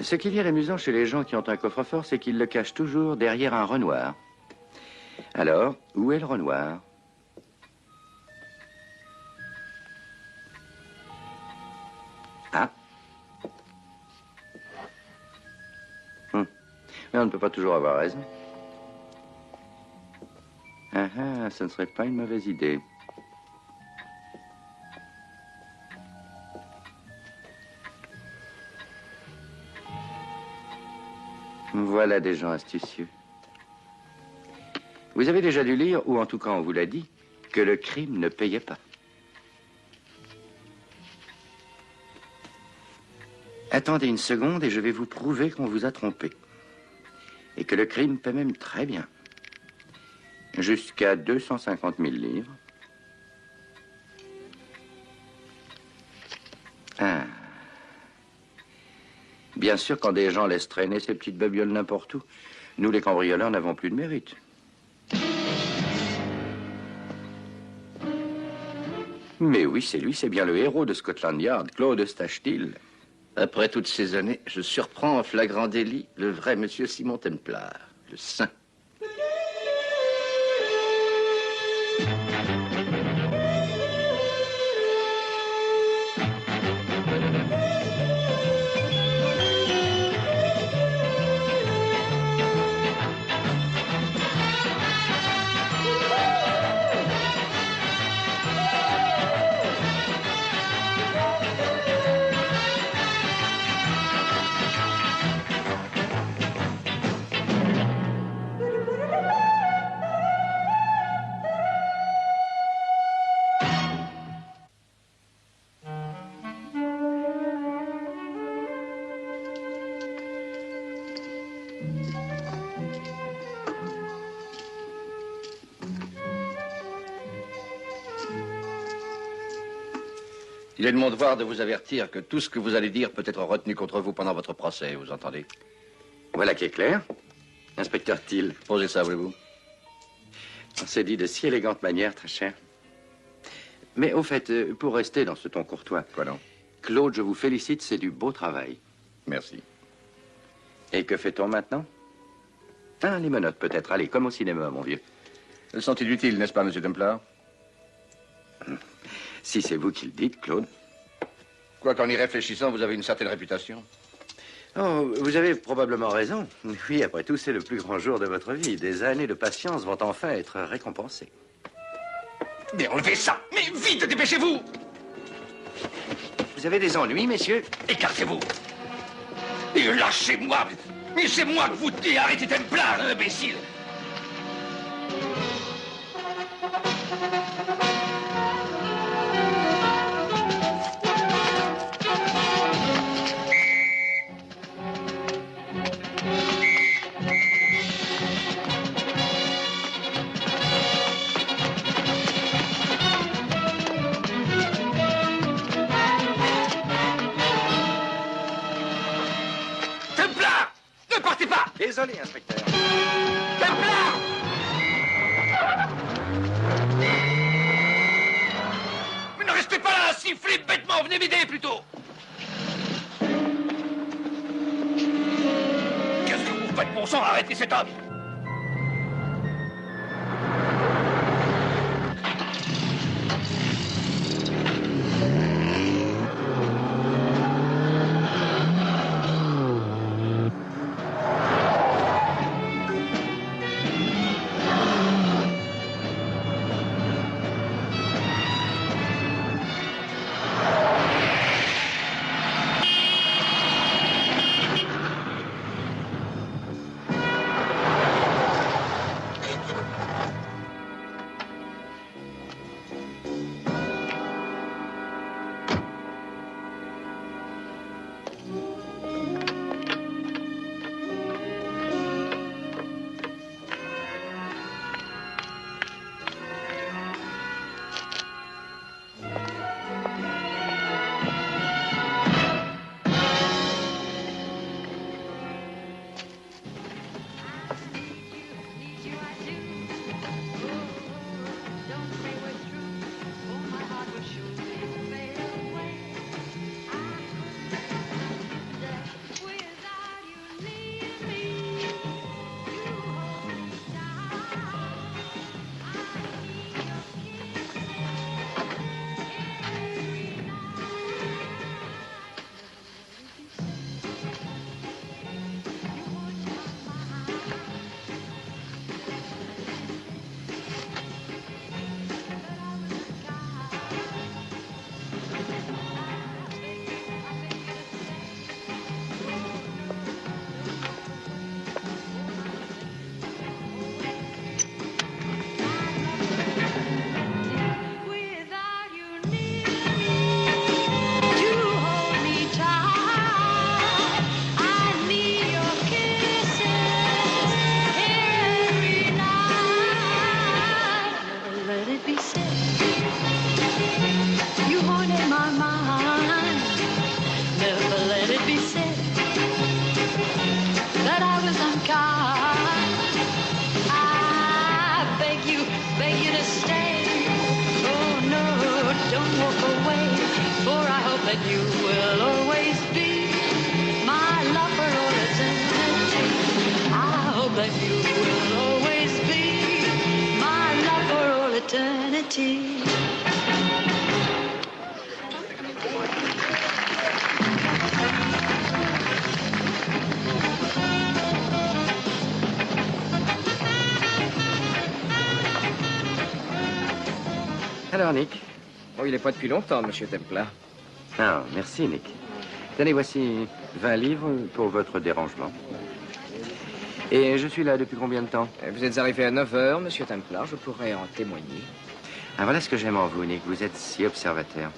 Ce qu'il y a d'amusant chez les gens qui ont un coffre-fort, c'est qu'ils le cachent toujours derrière un Renoir. Alors, où est le Renoir? Ah. Mais on ne peut pas toujours avoir raison. Ah ah, ce ne serait pas une mauvaise idée. Voilà des gens astucieux. Vous avez déjà dû lire, ou en tout cas on vous l'a dit, que le crime ne payait pas. Attendez une seconde et je vais vous prouver qu'on vous a trompé. Et que le crime paie même très bien. Jusqu'à 250 000 livres. Ah. Bien sûr, quand des gens laissent traîner ces petites babioles n'importe où, nous les cambrioleurs n'avons plus de mérite. Mais oui, c'est lui, c'est bien le héros de Scotland Yard, Claude Stachtil. Après toutes ces années, je surprends en flagrant délit le vrai monsieur Simon Templar, le saint. Il est de mon devoir de vous avertir que tout ce que vous allez dire peut être retenu contre vous pendant votre procès, vous entendez? Voilà qui est clair. Inspecteur Thiel. Posez ça, voulez-vous? On s'est dit de si élégantes manières, très cher. Mais au fait, pour rester dans ce ton courtois... Quoi donc? Claude, je vous félicite, c'est du beau travail. Merci. Et que fait-on maintenant? Ah, les menottes peut-être. Allez, comme au cinéma, mon vieux. Elles sont inutiles, n'est-ce pas, monsieur Templar? Si c'est vous qui le dites, Claude. Quoi qu'en y réfléchissant, vous avez une certaine réputation. Oh, vous avez probablement raison. Oui, après tout, c'est le plus grand jour de votre vie. Des années de patience vont enfin être récompensées. Mais enlevez ça! Mais vite, dépêchez-vous! Vous avez des ennuis, messieurs? Écartez-vous! Et lâchez-moi! Mais c'est moi que vous dites, arrêtez Templar, imbécile! Désolé, inspecteur. Templar! Mais ne restez pas là à siffler bêtement, venez m'aider plutôt! Qu'est-ce que vous faites, bon sang? Arrêtez cet homme! that you will always be my lover all eternity. I hope that you will always be my lover all eternity. Alors, Nick? Oh, il n'est pas depuis longtemps, monsieur Templar. Ah, merci, Nick. Tenez, voici 20 livres pour votre dérangement. Et je suis là depuis combien de temps? Vous êtes arrivé à 9 heures, monsieur Templar, je pourrais en témoigner. Ah, voilà ce que j'aime en vous, Nick. Vous êtes si observateur.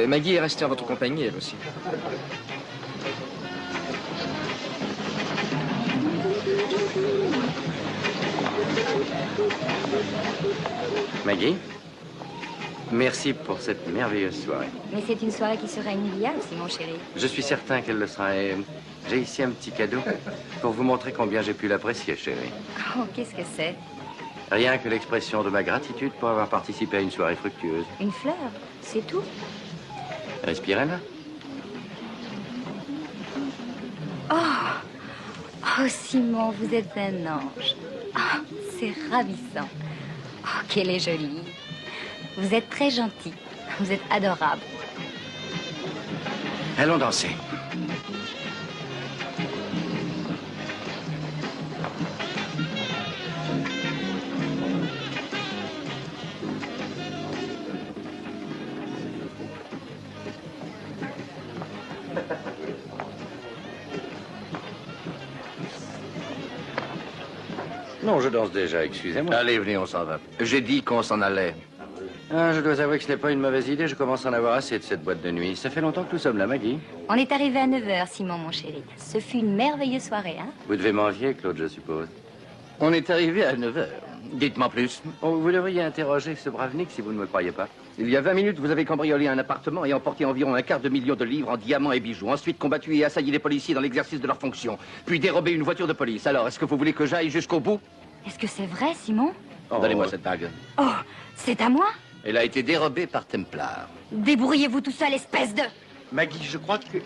Maggie est restée en votre compagnie, elle aussi. Maggie? Merci pour cette merveilleuse soirée. Mais c'est une soirée qui sera inoubliable, Simon chéri. Je suis certain qu'elle le sera. Et j'ai ici un petit cadeau pour vous montrer combien j'ai pu l'apprécier, chérie. Oh, qu'est-ce que c'est? Rien que l'expression de ma gratitude pour avoir participé à une soirée fructueuse. Une fleur, c'est tout? Respirez-la. Oh, Simon, vous êtes un ange. Oh, c'est ravissant. Oh, qu'elle est jolie. Vous êtes très gentil. Vous êtes adorable. Allons danser. Non, je danse déjà, excusez-moi. Allez, venez, on s'en va. J'ai dit qu'on s'en allait. Ah, je dois avouer que ce n'est pas une mauvaise idée. Je commence à en avoir assez de cette boîte de nuit. Ça fait longtemps que nous sommes là, Maggie. On est arrivé à 9 heures, Simon, mon chéri. Ce fut une merveilleuse soirée, hein? Vous devez m'envier, Claude, je suppose. On est arrivé à 9 heures. Dites-moi plus. Oh, vous devriez interroger ce brave Nick si vous ne me croyez pas. Il y a 20 minutes, vous avez cambriolé un appartement et emporté environ un quart de million de livres en diamants et bijoux. Ensuite, combattu et assailli les policiers dans l'exercice de leurs fonctions. Puis dérobé une voiture de police. Alors, est-ce que vous voulez que j'aille jusqu'au bout? Est-ce que c'est vrai, Simon? Donnez-moi cette bague. Oh, c'est à moi? Elle a été dérobée par Templar. Débrouillez-vous tout seul, espèce de... Maggie, je crois que...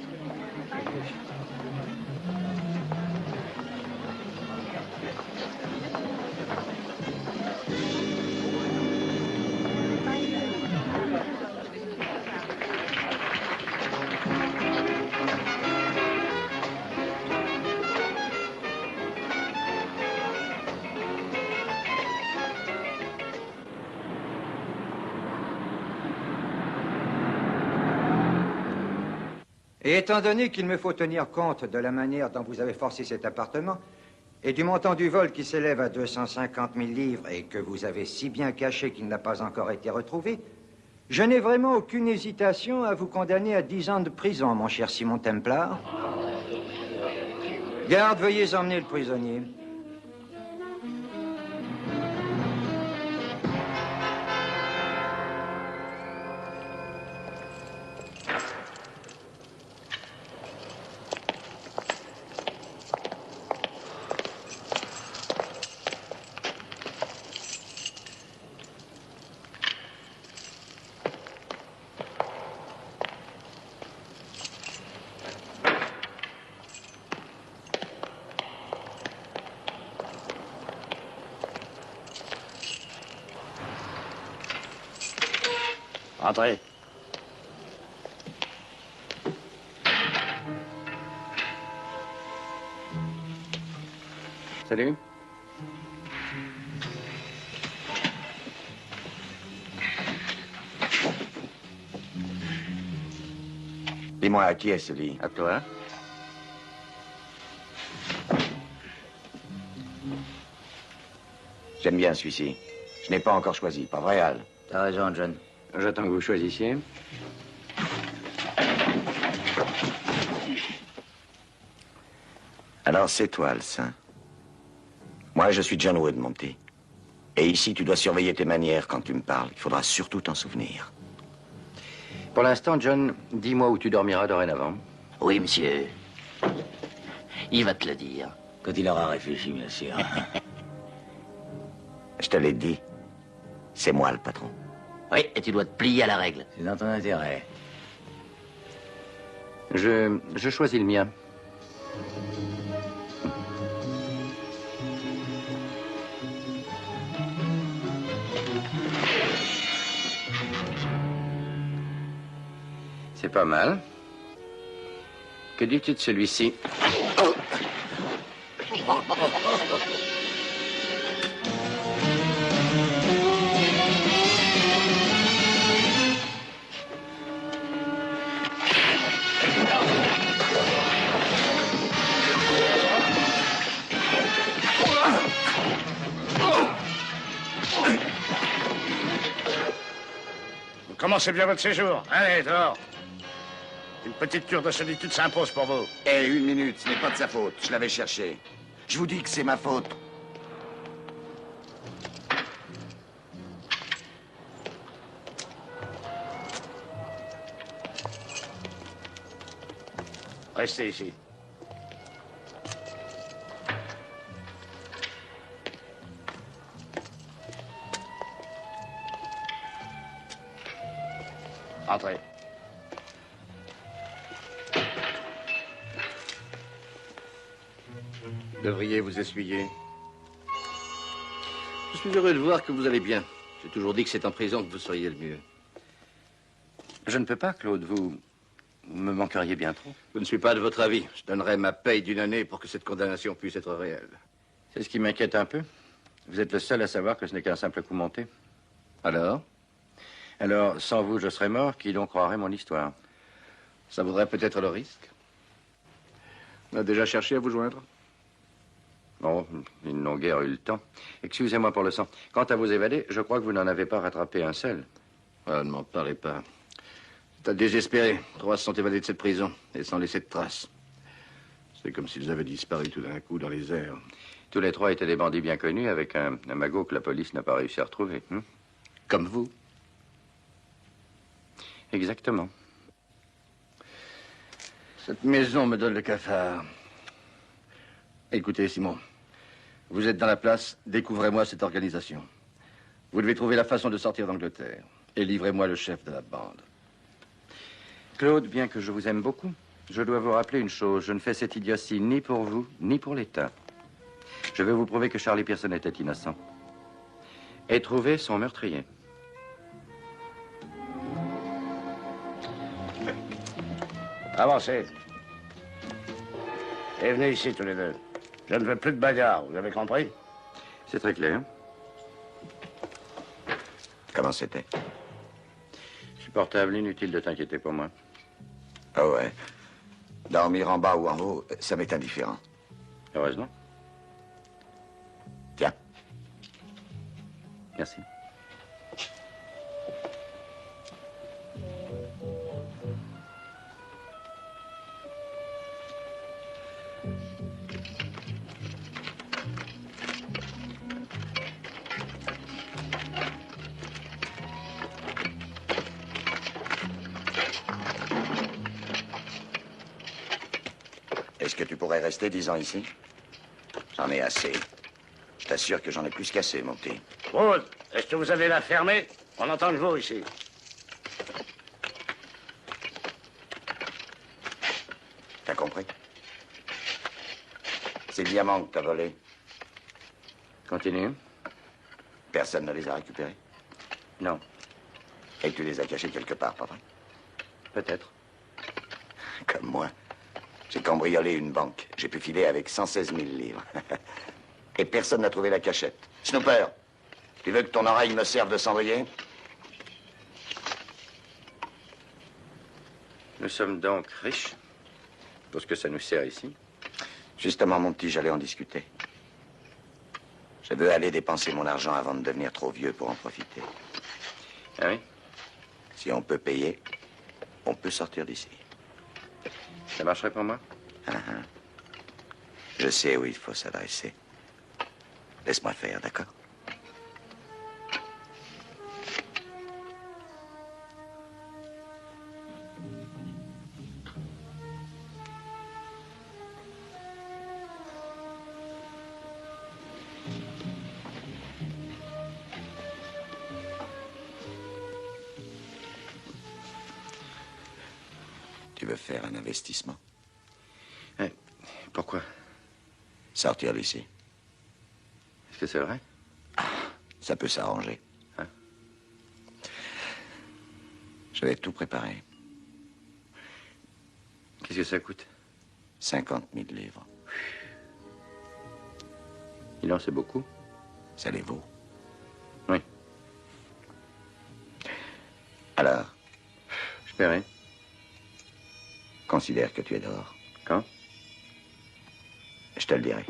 Et étant donné qu'il me faut tenir compte de la manière dont vous avez forcé cet appartement et du montant du vol qui s'élève à 250 000 livres et que vous avez si bien caché qu'il n'a pas encore été retrouvé, je n'ai vraiment aucune hésitation à vous condamner à 10 ans de prison, mon cher Simon Templar. Garde, veuillez emmener le prisonnier. Entrez. Salut. Dis-moi, à qui est ce lit? À toi. J'aime bien celui-ci. Je n'ai pas encore choisi, pas vrai, Al? T'as raison, John. J'attends que vous choisissiez. Alors, c'est toi, le saint. Moi, je suis John Wood, mon petit. Et ici, tu dois surveiller tes manières quand tu me parles. Il faudra surtout t'en souvenir. Pour l'instant, John, dis-moi où tu dormiras dorénavant. Oui, monsieur. Il va te le dire. Quand il aura réfléchi, bien sûr. Je te l'ai dit. C'est moi, le patron. Oui, et tu dois te plier à la règle. C'est dans ton intérêt. Je choisis le mien. C'est pas mal. Que dis-tu de celui-ci? Vous commencez bien votre séjour. Allez, dehors. Une petite cure de solitude s'impose pour vous. Eh, une minute, ce n'est pas de sa faute. Je l'avais cherché. Je vous dis que c'est ma faute. Restez ici. Entrez. Devriez vous essuyer. Je suis heureux de voir que vous allez bien. J'ai toujours dit que c'est en prison que vous seriez le mieux. Je ne peux pas, Claude. Vous me manqueriez bien trop. Je ne suis pas de votre avis. Je donnerais ma paye d'une année pour que cette condamnation puisse être réelle. C'est ce qui m'inquiète un peu. Vous êtes le seul à savoir que ce n'est qu'un simple coup monté. Alors? Alors, sans vous, je serais mort. Qui donc croirait mon histoire? Ça vaudrait peut-être le risque. On a déjà cherché à vous joindre? Bon, ils n'ont guère eu le temps. Excusez-moi pour le sang. Quant à vous évader, je crois que vous n'en avez pas rattrapé un seul. Ah, ne m'en parlez pas. C'est à désespérer. 3 se sont évadés de cette prison et sans laisser de traces. C'est comme s'ils avaient disparu tout d'un coup dans les airs. Tous les 3 étaient des bandits bien connus avec un magot que la police n'a pas réussi à retrouver. Comme vous? Exactement. Cette maison me donne le cafard. Écoutez, Simon, vous êtes dans la place, découvrez-moi cette organisation. Vous devez trouver la façon de sortir d'Angleterre et livrez-moi le chef de la bande. Claude, bien que je vous aime beaucoup, je dois vous rappeler une chose. Je ne fais cette idiotie ni pour vous, ni pour l'État. Je vais vous prouver que Charlie Pearson était innocent. Et trouver son meurtrier. Avancez. Et venez ici tous les deux. Je ne veux plus de bagarre, vous avez compris? C'est très clair. Comment c'était? Supportable, inutile de t'inquiéter pour moi. Ah ouais. Dormir en bas ou en haut, ça m'est indifférent. Heureusement. Tiens. Merci. Est-ce que tu pourrais rester 10 ans ici? J'en ai assez. Je t'assure que j'en ai plus qu'assez, mon petit. Wood, est-ce que vous avez la fermée? On entend de vous ici. T'as compris? Ces diamants que t'as volés, Continue. personne ne les a récupérés? Non, Et tu les as cachés quelque part, pas vrai? peut-être. Comme moi. J'ai cambriolé une banque. J'ai pu filer avec 116 000 livres. Et personne n'a trouvé la cachette. Snooper, tu veux que ton oreille me serve de cendrier? Nous sommes donc riches, parce que ça nous sert ici. Justement, mon petit, j'allais en discuter. Je veux aller dépenser mon argent avant de devenir trop vieux pour en profiter. Ah oui? Si on peut payer, on peut sortir d'ici. Ça marcherait pour moi? Je sais où il faut s'adresser. Laisse-moi faire, d'accord? Tu veux faire un investissement? Pourquoi? Sortir d'ici. Est-ce que c'est vrai? Ça peut s'arranger. Hein? Je vais tout préparer. Qu'est-ce que ça coûte? 50 000 livres. Il en sait beaucoup. Ça les vaut. Oui. Alors, Je paierai. considère que tu es dehors. Quand? Je te le dirai.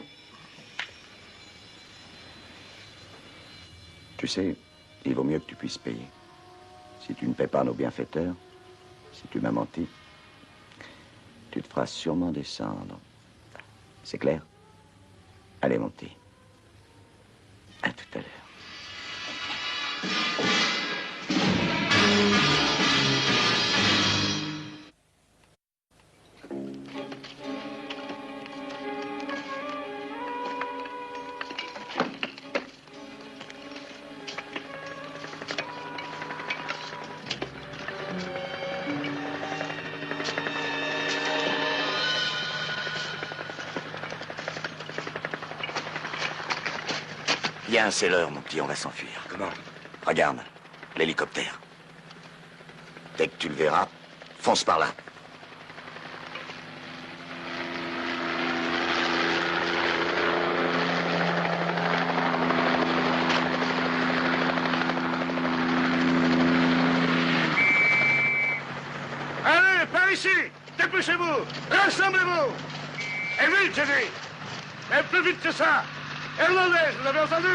Tu sais, il vaut mieux que tu puisses payer. Si tu ne paies pas nos bienfaiteurs, si tu m'as menti, tu te feras sûrement descendre. C'est clair? Allez, mon petit. À tout à l'heure. Bien, c'est l'heure, mon petit, on va s'enfuir. Comment? Regarde, l'hélicoptère. Dès que tu le verras, fonce par là. Allez, par ici! Dépêchez-vous! Rassemblez-vous! Et vite, j'ai dit! Et plus vite que ça! Hernandez, vous avez entendu?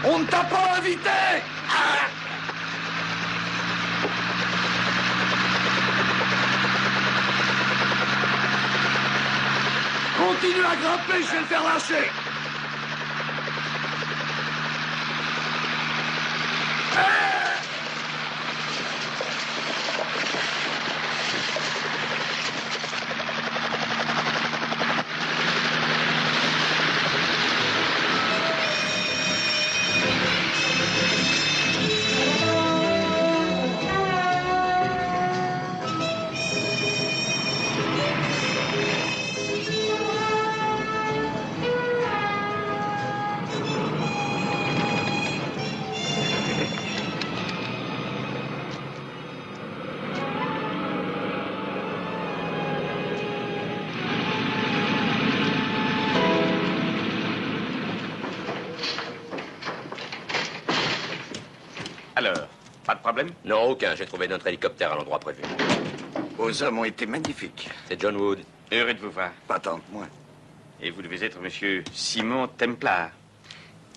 On ne t'a pas invité! Ah! Continue à grimper, je vais le faire lâcher! Alors, pas de problème? Non, aucun. J'ai trouvé notre hélicoptère à l'endroit prévu. Vos hommes ont été magnifiques. C'est John Wood. Heureux de vous voir. Pas tant que moi. Et vous devez être monsieur Simon Templar.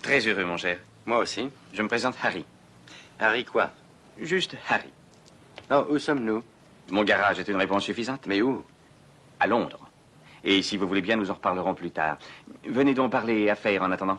Très heureux, mon cher. Moi aussi. Je me présente Harry. Harry quoi? Juste Harry. Oh, où sommes-nous? Mon garage est une réponse suffisante? Mais où? À Londres. Et si vous voulez bien, nous en reparlerons plus tard. Venez donc parler affaires en attendant.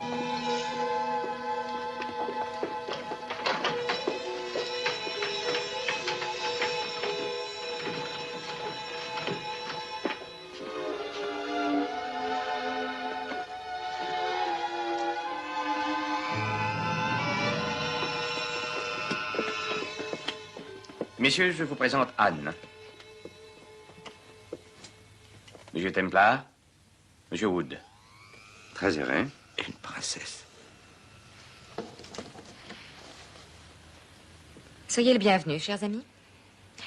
Messieurs, je vous présente Anne. Monsieur Templar, Monsieur Wood. Très heureux. Une princesse. Soyez le bienvenu, chers amis.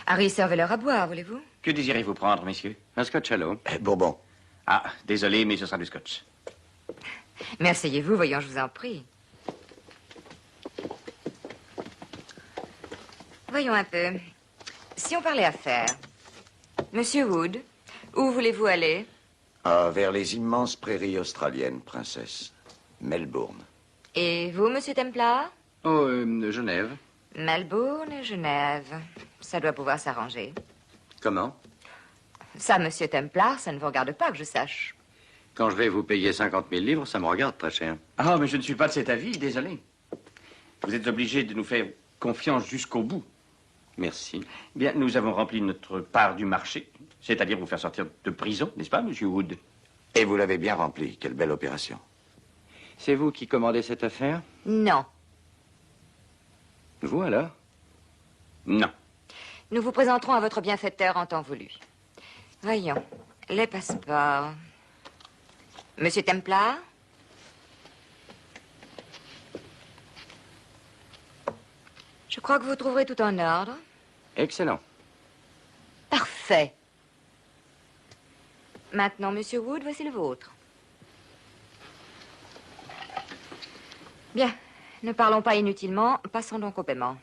Harry, servez-leur à boire, voulez-vous? Que désirez-vous prendre, messieurs? Un scotch à l'eau. Bourbon. Ah, désolé, mais ce sera du scotch. Mais asseyez-vous, voyons, je vous en prie. Voyons un peu. Si on parlait affaires. Monsieur Wood, où voulez-vous aller? Ah, vers les immenses prairies australiennes, princesse. Melbourne. Et vous, monsieur Templar? Oh, Genève. Melbourne et Genève. Ça doit pouvoir s'arranger. Comment? Ça, monsieur Templar, ça ne vous regarde pas que je sache. Quand je vais vous payer 50 000 livres, ça me regarde très cher. Ah, mais je ne suis pas de cet avis, désolé. Vous êtes obligé de nous faire confiance jusqu'au bout. Merci. Bien, nous avons rempli notre part du marché, c'est-à-dire vous faire sortir de prison, n'est-ce pas, monsieur Wood? Et vous l'avez bien rempli. Quelle belle opération. C'est vous qui commandez cette affaire? Non. Vous, alors? Non. Nous vous présenterons à votre bienfaiteur en temps voulu. Voyons, les passeports. Monsieur Templar? Je crois que vous trouverez tout en ordre. Excellent. Parfait. Maintenant, Monsieur Wood, voici le vôtre. Bien, ne parlons pas inutilement, passons donc au paiement.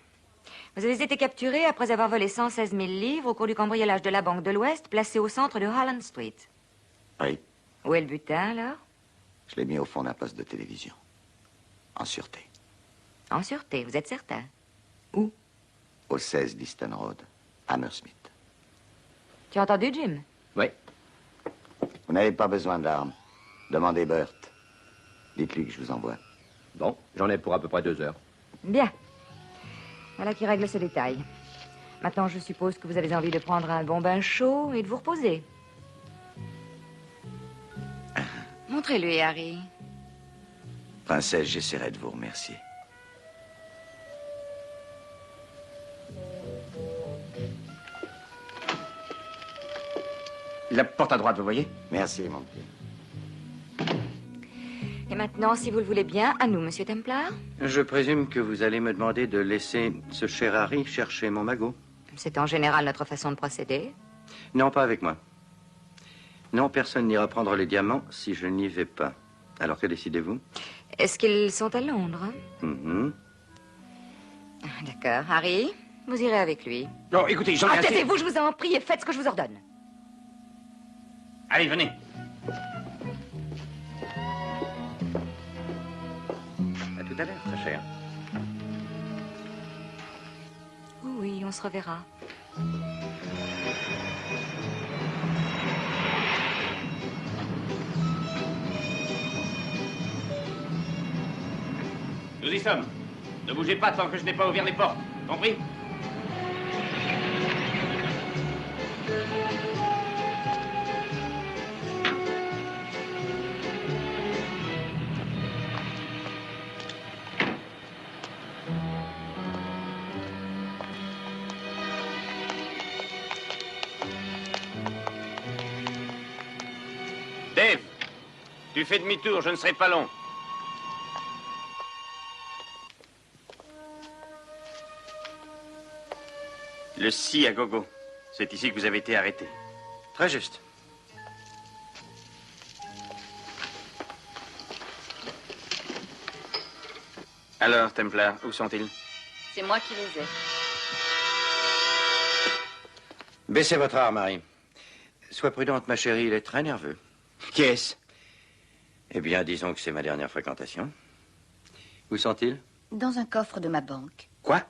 Vous avez été capturé après avoir volé 116 000 livres au cours du cambriolage de la Banque de l'Ouest, placée au centre de Holland Street. Oui, Où est le butin, alors? je l'ai mis au fond d'un poste de télévision. En sûreté. En sûreté, vous êtes certain? Au 16 Liston Road, Hammersmith. Tu as entendu, Jim? Oui. Vous n'avez pas besoin d'armes. Demandez Burt. Dites-lui que je vous envoie. Bon, j'en ai pour à peu près 2 heures. Bien. Voilà qui règle ce détail. Maintenant, je suppose que vous avez envie de prendre un bon bain chaud et de vous reposer. Montrez-lui, Harry. Princesse, j'essaierai de vous remercier. La porte à droite, vous voyez? Merci, mon petit. Et maintenant, si vous le voulez bien, à nous, Monsieur Templar. Je présume que vous allez me demander de laisser ce cher Harry chercher mon magot. C'est en général notre façon de procéder. Non, pas avec moi. Non, personne n'ira prendre les diamants si je n'y vais pas. Alors que décidez-vous? Est-ce qu'ils sont à Londres? Mhm. D'accord. Harry, vous irez avec lui. Non, écoutez, j'en ai assez. Taisez-vous, je vous en prie, et faites ce que je vous ordonne. Allez, venez. À tout à l'heure, très cher. Oui, on se reverra. Nous y sommes. Ne bougez pas tant que je n'ai pas ouvert les portes. Compris? Dave, tu fais demi-tour, je ne serai pas long. Le scie à gogo. C'est ici que vous avez été arrêté. Très juste. Alors, Templar, où sont-ils? C'est moi qui les ai. Baissez votre arme, Harry. Sois prudente, ma chérie, il est très nerveux. Qui est-ce? Eh bien, disons que c'est ma dernière fréquentation. Où sont-ils? Dans un coffre de ma banque. Quoi?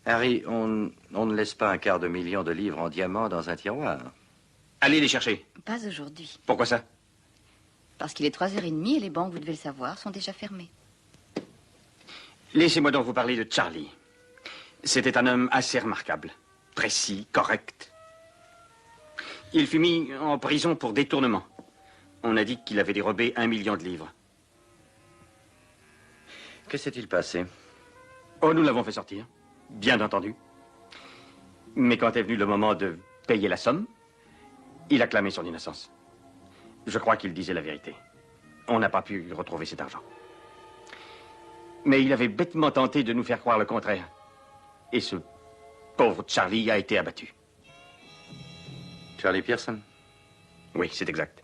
Harry, on ne laisse pas 250 000 de livres en diamants dans un tiroir. Allez les chercher. Pas aujourd'hui. Pourquoi ça? Parce qu'il est 3h30 et les banques, vous devez le savoir, sont déjà fermées. Laissez-moi donc vous parler de Charlie. C'était un homme assez remarquable. Précis, correct. Il fut mis en prison pour détournement. On a dit qu'il avait dérobé 1 million de livres. Que s'est-il passé? Oh, nous l'avons fait sortir. Bien entendu. Mais quand est venu le moment de payer la somme, il a clamé son innocence. Je crois qu'il disait la vérité. On n'a pas pu retrouver cet argent. Mais il avait bêtement tenté de nous faire croire le contraire. Et ce pauvre Charlie a été abattu. Charlie Pearson? Oui, c'est exact.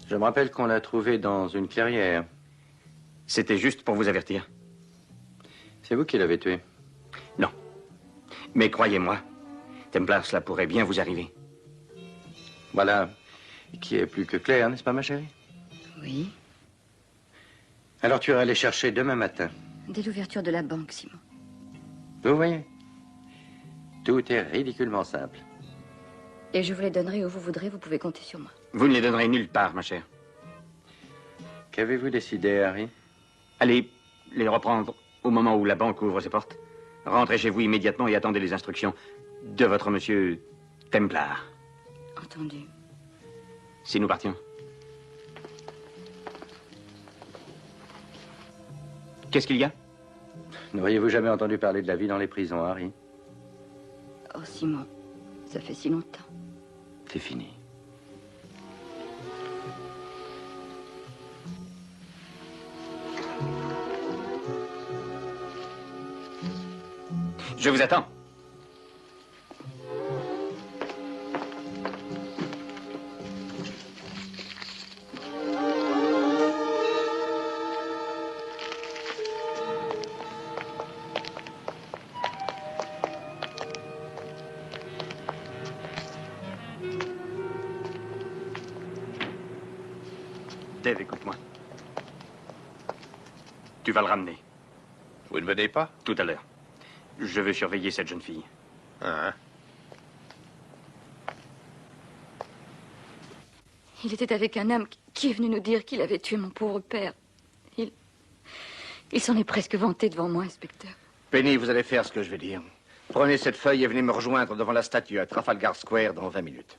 Je me rappelle qu'on l'a trouvé dans une clairière. C'était juste pour vous avertir. C'est vous qui l'avez tué? Non. Mais croyez-moi, Templar, cela pourrait bien vous arriver. Voilà qui est plus que clair, n'est-ce pas, ma chérie? Oui. Alors tu iras les chercher demain matin. Dès l'ouverture de la banque, Simon. Vous voyez? Tout est ridiculement simple. Et je vous les donnerai où vous voudrez, vous pouvez compter sur moi. Vous ne les donnerez nulle part, ma chère. Qu'avez-vous décidé, Harry? Allez les reprendre au moment où la banque ouvre ses portes. Rentrez chez vous immédiatement et attendez les instructions de votre monsieur Templar. Entendu. Si nous partions. Qu'est-ce qu'il y a? N'auriez-vous jamais entendu parler de la vie dans les prisons, Harry? Oh, Simon, ça fait si longtemps. C'est fini. Je vous attends. Dave, écoute-moi. Tu vas le ramener. Vous ne venez pas? Tout à l'heure. Je veux surveiller cette jeune fille. Ah. Il était avec un homme qui est venu nous dire qu'il avait tué mon pauvre père. Il s'en est presque vanté devant moi, inspecteur. Penny, vous allez faire ce que je vais dire. Prenez cette feuille et venez me rejoindre devant la statue à Trafalgar Square dans 20 minutes.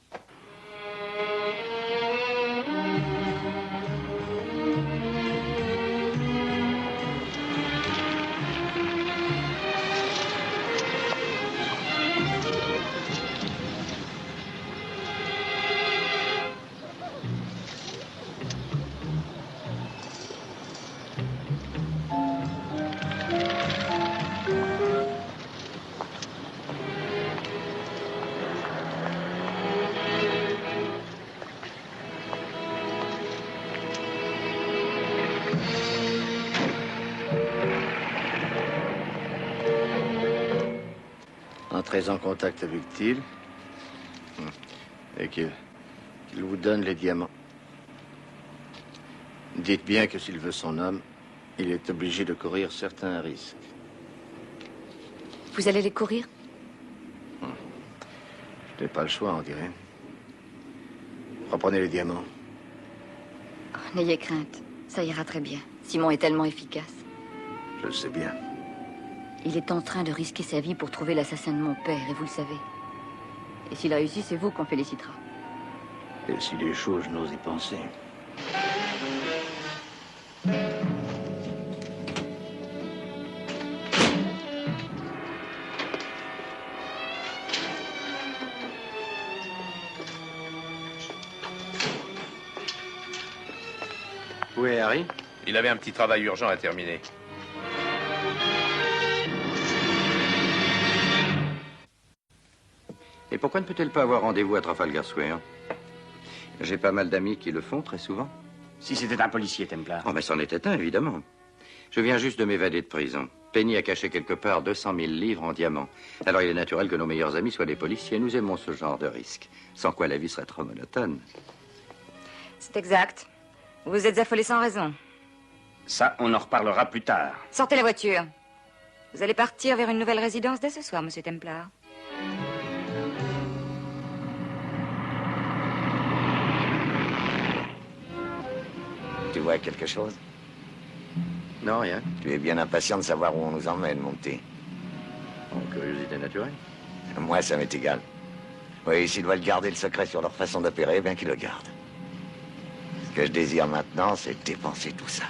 Entrez en contact avec Till et qu'il vous donne les diamants. Dites bien que s'il veut son homme, il est obligé de courir certains risques. Vous allez les courir? Je n'ai pas le choix, on dirait. Reprenez les diamants. Oh, n'ayez crainte, ça ira très bien. Simon est tellement efficace. Je le sais bien. Il est en train de risquer sa vie pour trouver l'assassin de mon père, et vous le savez. Et s'il réussit, c'est vous qu'on félicitera. Et s'il est chaud, je n'ose y penser. Où est Harry? Il avait un petit travail urgent à terminer. Et pourquoi ne peut-elle pas avoir rendez-vous à Trafalgar Square? J'ai pas mal d'amis qui le font très souvent. Si c'était un policier, Templar. Oh, mais c'en était un, évidemment. Je viens juste de m'évader de prison. Penny a caché quelque part 200 000 livres en diamants. Alors il est naturel que nos meilleurs amis soient des policiers. Nous aimons ce genre de risque. Sans quoi la vie serait trop monotone. C'est exact. Vous êtes affolé sans raison. Ça, on en reparlera plus tard. Sortez la voiture. Vous allez partir vers une nouvelle résidence dès ce soir, monsieur Templar. Tu vois quelque chose? Non, rien. Tu es bien impatient de savoir où on nous emmène, mon petit. En curiosité naturelle. Moi, ça m'est égal. Oui, s'ils veulent garder le secret sur leur façon d'opérer, bien qu'ils le gardent. Ce que je désire maintenant, c'est dépenser tout ça.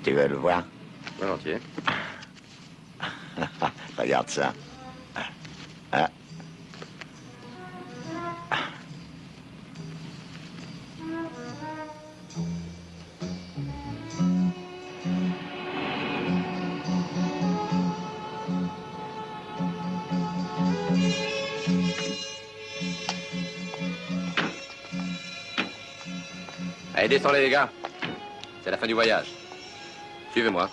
Tu veux le voir? Volontiers. Regarde ça. Hein? Allez, descendez les gars. C'est la fin du voyage. Suivez-moi.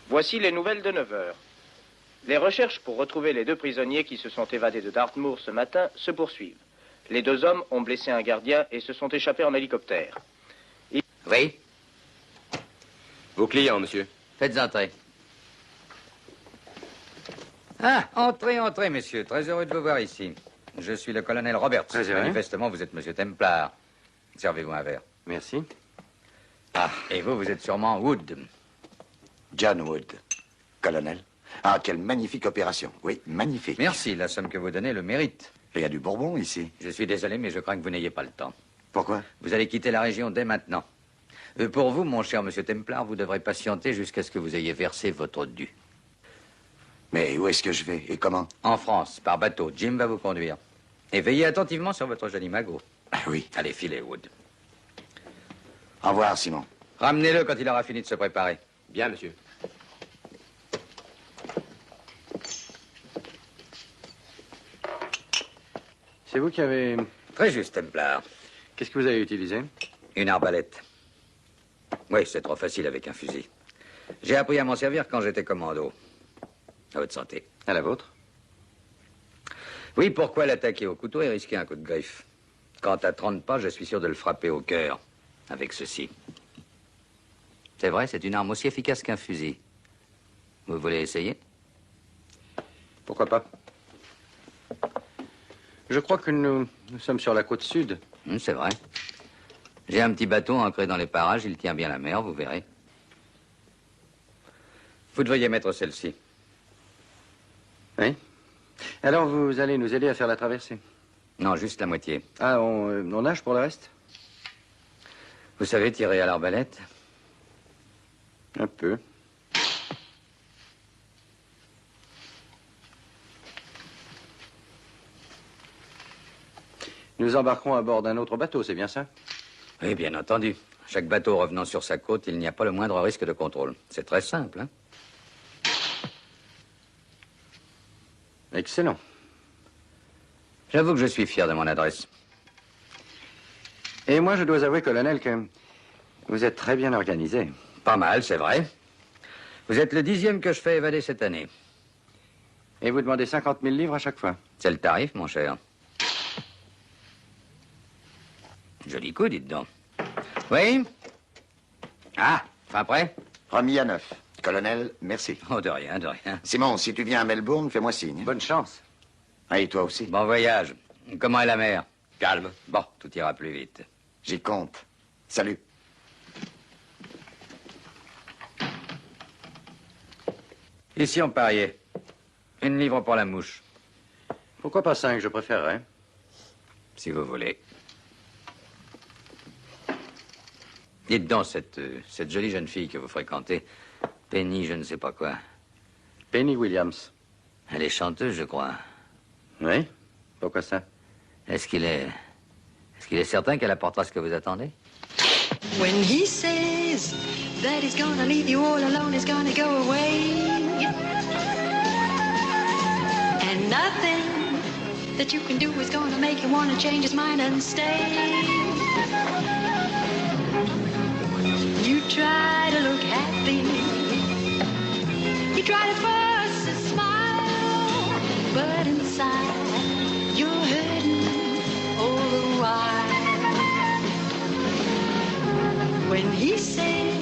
Voici les nouvelles de 9 heures. Les recherches pour retrouver les deux prisonniers qui se sont évadés de Dartmoor ce matin se poursuivent. Les deux hommes ont blessé un gardien et se sont échappés en hélicoptère. Oui. Vos clients, monsieur. Faites entrer. Ah, entrez, entrez, messieurs. Très heureux de vous voir ici. Je suis le colonel Roberts. Très heureux. Manifestement, vous êtes monsieur Templar. Servez-vous un verre. Merci. Ah, et vous, vous êtes sûrement Wood. John Wood. Colonel. Ah, quelle magnifique opération. Oui, magnifique. Merci, la somme que vous donnez le mérite. Il y a du Bourbon ici. Je suis désolé, mais je crains que vous n'ayez pas le temps. Pourquoi? Vous allez quitter la région dès maintenant. Pour vous, mon cher monsieur Templar, vous devrez patienter jusqu'à ce que vous ayez versé votre dû. Mais où est-ce que je vais et comment? En France, par bateau. Jim va vous conduire. Et veillez attentivement sur votre joli magot. Ah oui. Allez, filez, Wood. Au revoir, Simon. Ramenez-le quand il aura fini de se préparer. Bien, monsieur. C'est vous qui avez... Très juste, Templar. Qu'est-ce que vous avez utilisé? Une arbalète. Oui, c'est trop facile avec un fusil. J'ai appris à m'en servir quand j'étais commando. À votre santé. À la vôtre. Oui, pourquoi l'attaquer au couteau et risquer un coup de griffe? Quant à 30 pas, je suis sûr de le frapper au cœur. Avec ceci. C'est vrai, c'est une arme aussi efficace qu'un fusil. Vous voulez essayer? Pourquoi pas? Je crois que nous sommes sur la côte sud. C'est vrai. J'ai un petit bateau ancré dans les parages. Il tient bien la mer, vous verrez. Vous devriez mettre celle-ci. Oui. Alors, vous allez nous aider à faire la traversée? Non, juste la moitié. Ah, on nage pour le reste? Vous savez tirer à l'arbalète? Un peu. Nous embarquerons à bord d'un autre bateau, c'est bien ça? Oui, bien entendu. Chaque bateau revenant sur sa côte, il n'y a pas le moindre risque de contrôle. C'est très simple, hein? Excellent. J'avoue que je suis fier de mon adresse. Et moi, je dois avouer, colonel, que vous êtes très bien organisé. Pas mal, c'est vrai. Vous êtes le 10e que je fais évader cette année. Et vous demandez 50 000 livres à chaque fois? C'est le tarif, mon cher. Joli coup, dites donc. Oui? Ah, fin prêt? Remis à 9. Colonel, merci. Oh, de rien, de rien. Simon, si tu viens à Melbourne, fais-moi signe. Bonne chance. Ah, et toi aussi. Bon voyage. Comment est la mer? Calme. Bon, tout ira plus vite. J'y compte. Salut. Ici, on pariait. 1 livre pour la mouche. Pourquoi pas 5, je préférerais. Si vous voulez. Dites donc, cette jolie jeune fille que vous fréquentez, Penny, je ne sais pas quoi. Penny Williams. Elle est chanteuse, je crois. Oui? Pourquoi ça? Est-ce qu'il est certain qu'elle apportera ce que vous attendez? When he says that he's gonna leave you all alone, he's gonna go away. And nothing that you can do is gonna make him wanna change his mind and stay. You try to look happy, you try to force a smile, but inside you're hurting all the while. When he says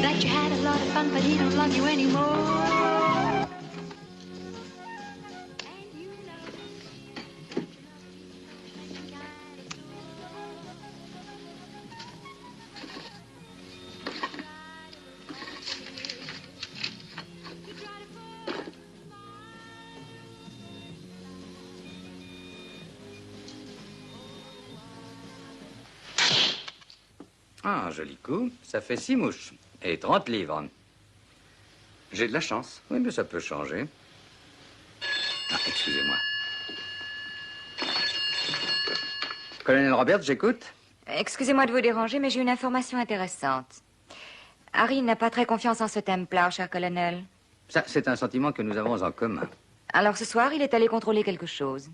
that you had a lot of fun, but he don't love you anymore. Ah, un joli coup. Ça fait 6 mouches. Et 30 livres. J'ai de la chance. Oui, mais ça peut changer. Ah, excusez-moi. Colonel Roberts, j'écoute. Excusez-moi de vous déranger, mais j'ai une information intéressante. Harry n'a pas très confiance en ce Templar, cher colonel. Ça, c'est un sentiment que nous avons en commun. Alors ce soir, il est allé contrôler quelque chose.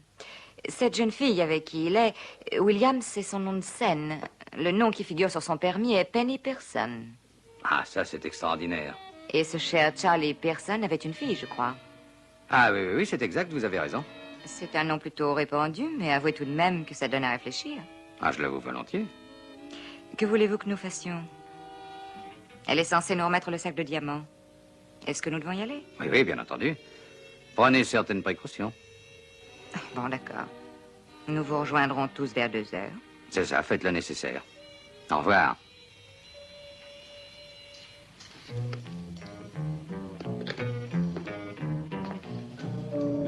Cette jeune fille avec qui il est, Williams, c'est son nom de scène. Le nom qui figure sur son permis est Penny Pearson. Ah, ça, c'est extraordinaire. Et ce cher Charlie Pearson avait une fille, je crois. Ah oui, oui, oui, c'est exact, vous avez raison. C'est un nom plutôt répandu, mais avouez tout de même que ça donne à réfléchir. Ah, je l'avoue volontiers. Que voulez-vous que nous fassions? Elle est censée nous remettre le sac de diamants. Est-ce que nous devons y aller? Oui, oui, bien entendu. Prenez certaines précautions. Bon, d'accord. Nous vous rejoindrons tous vers 2 heures. C'est ça, faites le nécessaire. Au revoir.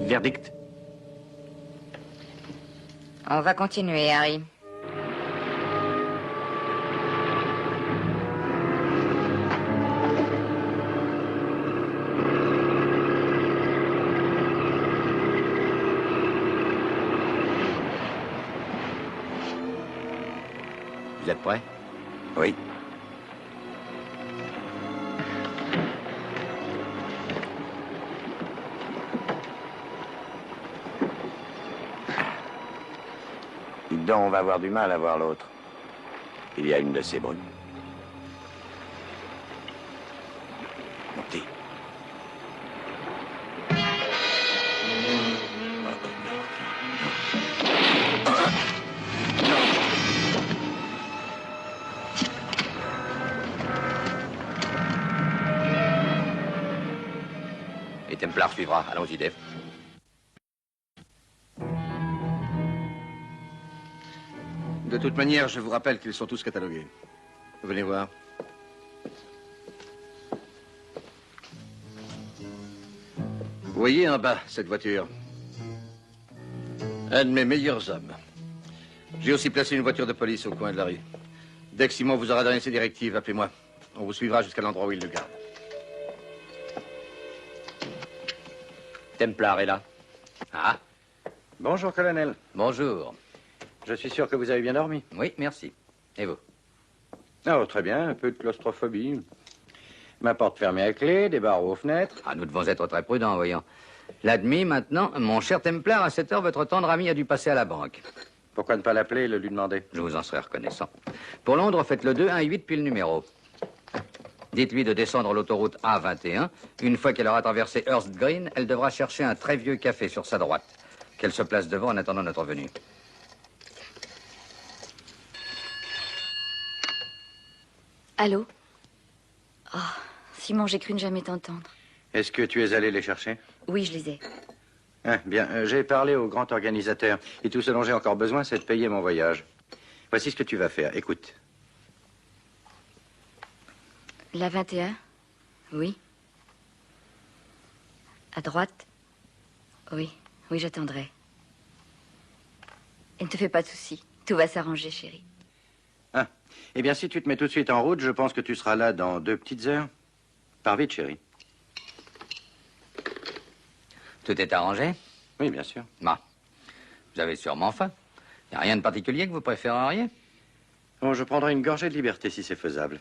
Verdict. On va continuer, Harry. Vous êtes prêts? Oui. Dites donc, on va avoir du mal à voir l'autre. Il y a une de ces brunes. Montez. Et Templar suivra. Allons-y, Dave. De toute manière, je vous rappelle qu'ils sont tous catalogués. Venez voir. Vous voyez en bas cette voiture? Un de mes meilleurs hommes. J'ai aussi placé une voiture de police au coin de la rue. Dès que Simon vous aura donné ses directives, appelez-moi. On vous suivra jusqu'à l'endroit où il le garde. Templar est là. Ah. Bonjour, colonel. Bonjour. Je suis sûr que vous avez bien dormi. Oui, merci. Et vous? Oh, très bien, un peu de claustrophobie. Ma porte fermée à clé, des barreaux aux fenêtres. Ah, nous devons être très prudents, voyons. La demi, maintenant, mon cher Templar, à 7 heures, votre tendre ami a dû passer à la banque. Pourquoi ne pas l'appeler et le lui demander? Je vous en serai reconnaissant. Pour Londres, faites le 218 puis le numéro. Dites-lui de descendre l'autoroute A21. Une fois qu'elle aura traversé Hurst Green, elle devra chercher un très vieux café sur sa droite. Qu'elle se place devant en attendant notre venue. Allô? Oh, Simon, j'ai cru ne jamais t'entendre. Est-ce que tu es allé les chercher? Oui, je les ai. Ah, bien, j'ai parlé au grand organisateur. Et tout ce dont j'ai encore besoin, c'est de payer mon voyage. Voici ce que tu vas faire. Écoute. La 21? Oui. À droite? Oui, oui, j'attendrai. Et ne te fais pas de soucis. Tout va s'arranger, chérie. Ah, eh bien, si tu te mets tout de suite en route, je pense que tu seras là dans 2 petites heures. Pars vite, chérie. Tout est arrangé? Oui, bien sûr. Bah, vous avez sûrement faim. Il n'y a rien de particulier que vous préféreriez? Bon, je prendrai une gorgée de liberté si c'est faisable.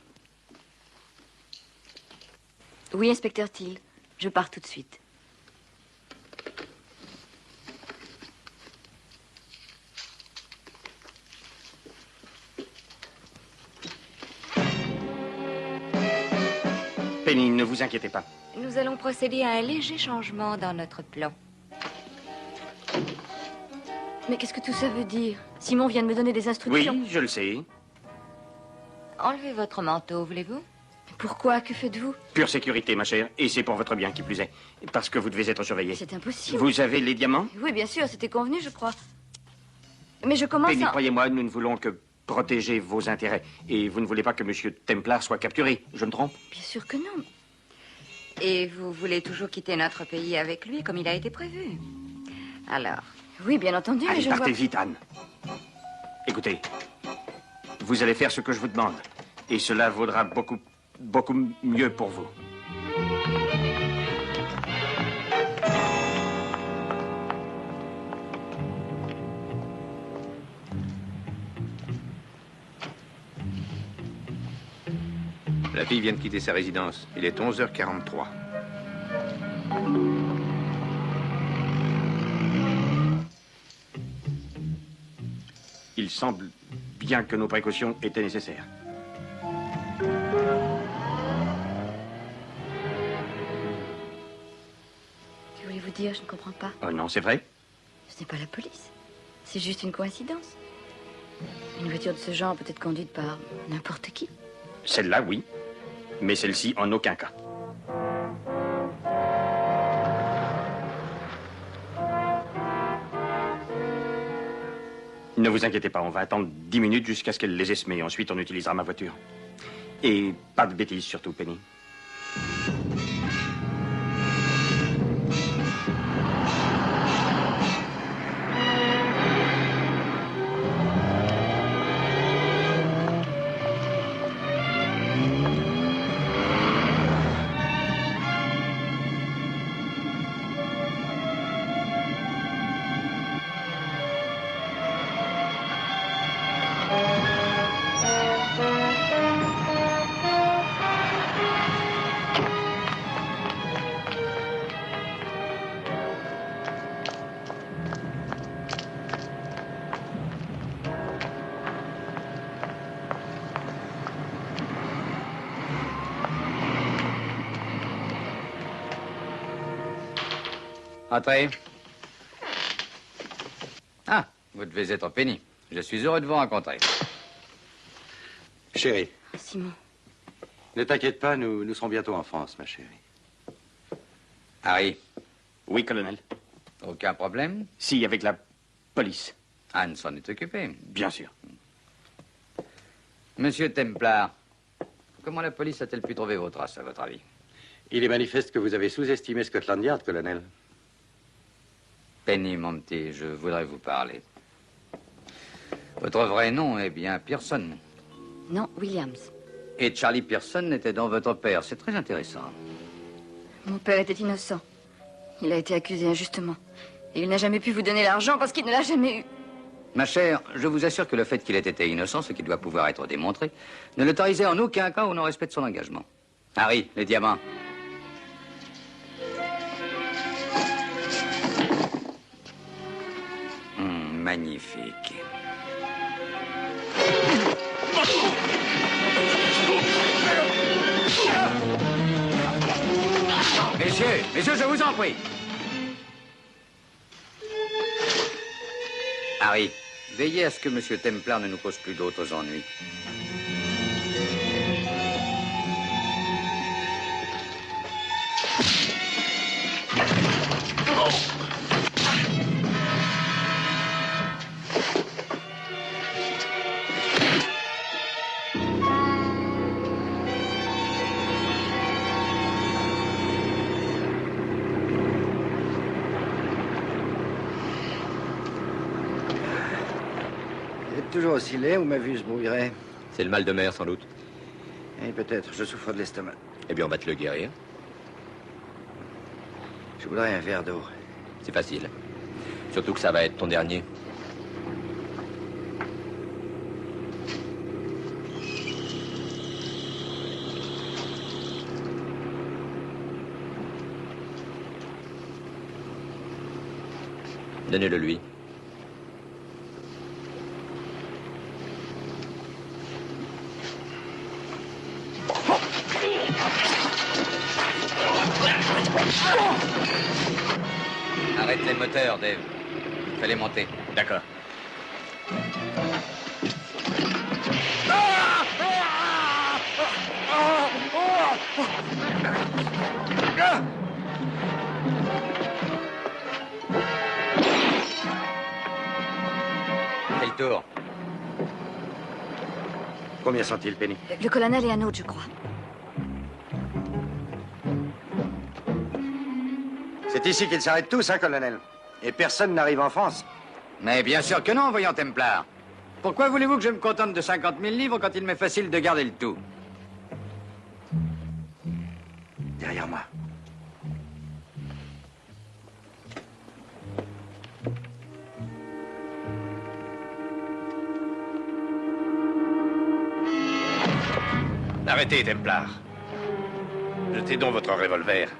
Oui, inspecteur Thiel. Je pars tout de suite. Penny, ne vous inquiétez pas. Nous allons procéder à un léger changement dans notre plan. Mais qu'est-ce que tout ça veut dire? Simon vient de me donner des instructions. Oui, je le sais. Enlevez votre manteau, voulez-vous? Pourquoi? Que faites-vous? Pure sécurité, ma chère. Et c'est pour votre bien qui plus est. Parce que vous devez être surveillé. C'est impossible. Vous avez les diamants? Oui, bien sûr, c'était convenu, je crois. Mais je commence Penny, à... croyez-moi, nous ne voulons que protéger vos intérêts. Et vous ne voulez pas que M. Templar soit capturé, je me trompe? Bien sûr que non. Et vous voulez toujours quitter notre pays avec lui, comme il a été prévu? Alors... Oui, bien entendu, Allez, mais je partez vois... vite, Anne. Écoutez, vous allez faire ce que je vous demande. Et cela vaudra beaucoup mieux pour vous. La fille vient de quitter sa résidence. Il est 11h43. Il semble bien que nos précautions étaient nécessaires. Que voulez-vous dire? Je ne comprends pas. Oh non, c'est vrai? Ce n'est pas la police. C'est juste une coïncidence. Une voiture de ce genre peut être conduite par n'importe qui. Celle-là, oui. Mais celle-ci, en aucun cas. Ne vous inquiétez pas, on va attendre 10 minutes jusqu'à ce qu'elle les ait semés. Ensuite, on utilisera ma voiture. Et pas de bêtises, surtout, Penny. Entrez. Ah, vous devez être Penny. Je suis heureux de vous rencontrer. Chérie. Simon. Ne t'inquiète pas, nous serons bientôt en France, ma chérie. Harry. Oui, colonel. Aucun problème? Si, avec la police. Anne s'en est occupée. Bien sûr. Monsieur Templar, comment la police a-t-elle pu trouver vos traces, à votre avis? Il est manifeste que vous avez sous-estimé Scotland Yard, colonel. Penny, mon petit, je voudrais vous parler. Votre vrai nom est bien Pearson. Non, Williams. Et Charlie Pearson était donc votre père. C'est très intéressant. Mon père était innocent. Il a été accusé injustement. Et il n'a jamais pu vous donner l'argent parce qu'il ne l'a jamais eu. Ma chère, je vous assure que le fait qu'il ait été innocent, ce qui doit pouvoir être démontré, ne l'autorisait en aucun cas au non-respect de son engagement. Harry, les diamants. Magnifique. Messieurs, je vous en prie. Harry, veillez à ce que Monsieur Templar ne nous cause plus d'autres ennuis. Toujours aussi laid, ou ma vue se brouillerait? C'est le mal de mer, sans doute. Et peut-être, je souffre de l'estomac. Eh bien, on va te le guérir. Je voudrais un verre d'eau. C'est facile. Surtout que ça va être ton dernier. Donnez-le lui. Arrête les moteurs, Dave. Fais-les monter. D'accord. Fais le tour. Combien sont-ils, Penny? Le colonel et un autre, je crois. C'est ici qu'ils s'arrêtent tous, hein, colonel? Et personne n'arrive en France. Mais bien sûr que non, voyons Templar. Pourquoi voulez-vous que je me contente de 50 000 livres quand il m'est facile de garder le tout? Derrière moi. Arrêtez, Templar. Jetez donc votre revolver.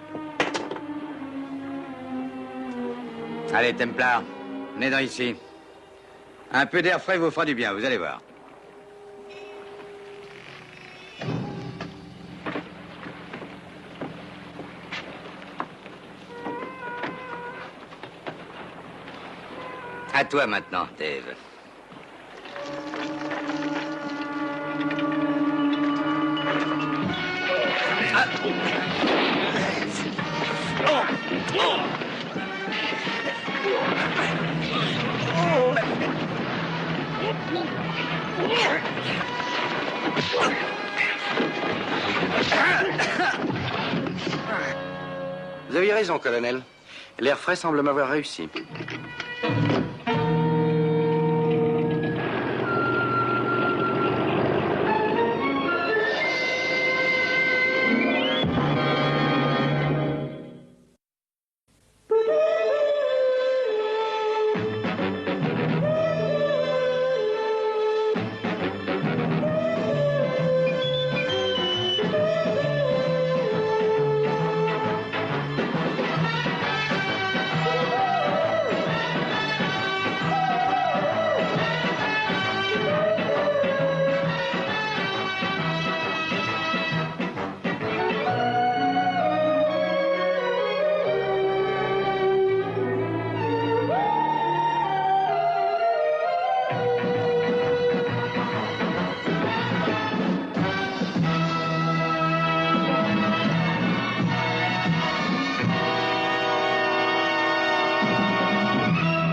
Allez, Templar, venez dans ici. Un peu d'air frais vous fera du bien, vous allez voir. À toi maintenant, Dave. Vous aviez raison, colonel. L'air frais semble m'avoir réussi.